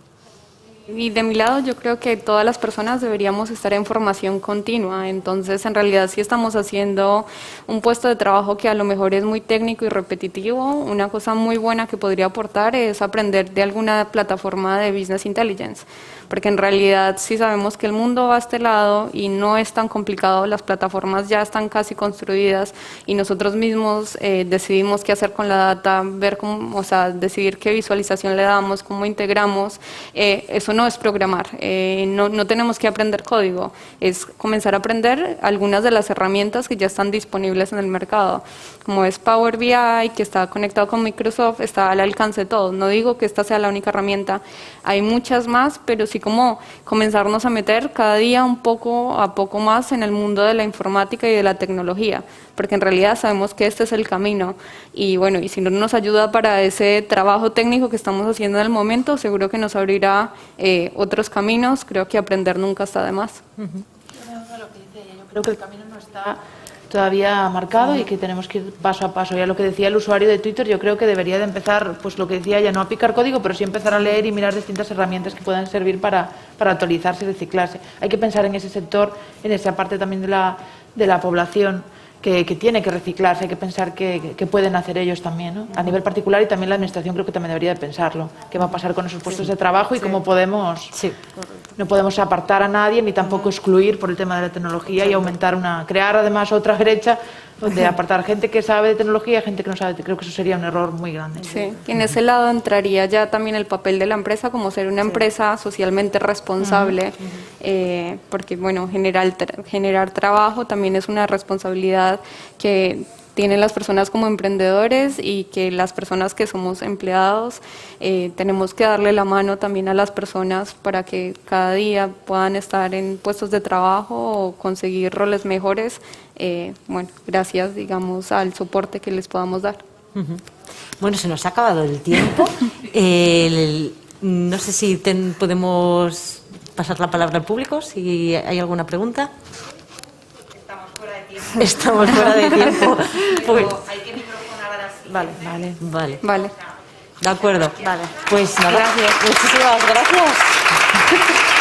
Y de mi lado, yo creo que todas las personas deberíamos estar en formación continua. Entonces, en realidad, si estamos haciendo un puesto de trabajo que a lo mejor es muy técnico y repetitivo, una cosa muy buena que podría aportar es aprender de alguna plataforma de Business Intelligence. Porque en realidad, si sabemos que el mundo va a este lado y no es tan complicado, las plataformas ya están casi construidas y nosotros mismos decidimos qué hacer con la data, ver cómo, o sea, decidir qué visualización le damos, cómo integramos. Eso no es programar, no tenemos que aprender código, es comenzar a aprender algunas de las herramientas que ya están disponibles en el mercado, como es Power BI, que está conectado con Microsoft, está al alcance de todos. No digo que esta sea la única herramienta, hay muchas más, pero sí como comenzarnos a meter cada día un poco a poco más en el mundo de la informática y de la tecnología, porque en realidad sabemos que este es el camino y bueno, y si no nos ayuda para ese trabajo técnico que estamos haciendo en el momento, seguro que nos abrirá otros caminos. Creo que aprender nunca está de más. Yo creo que el camino no está todavía marcado y que tenemos que ir paso a paso. Ya lo que decía el usuario de Twitter, yo creo que debería de empezar, pues lo que decía ella, no a picar código, pero sí empezar a leer y mirar distintas herramientas que puedan servir para actualizarse y reciclarse. Hay que pensar en ese sector, en esa parte también de la población que tiene que reciclarse, hay que pensar qué pueden hacer ellos también, ¿no? A nivel particular, y también la administración creo que también debería de pensarlo, qué va a pasar con esos puestos de trabajo y cómo podemos, no podemos apartar a nadie ni tampoco excluir por el tema de la tecnología y crear además otra brecha de apartar gente que sabe de tecnología y gente que no sabe. Creo que eso sería un error muy grande. Sí, y en ese lado entraría ya también el papel de la empresa como ser una empresa socialmente responsable, porque bueno, generar trabajo también es una responsabilidad que tienen las personas como emprendedores y que las personas que somos empleados tenemos que darle la mano también a las personas para que cada día puedan estar en puestos de trabajo o conseguir roles mejores, bueno, gracias, digamos, al soporte que les podamos dar. Bueno, se nos ha acabado el tiempo. No sé si podemos pasar la palabra al público, si hay alguna pregunta. Estamos fuera de tiempo. Pues, hay que microfonar ahora sí. Vale. De acuerdo. Vale. Pues nada, muchísimas gracias.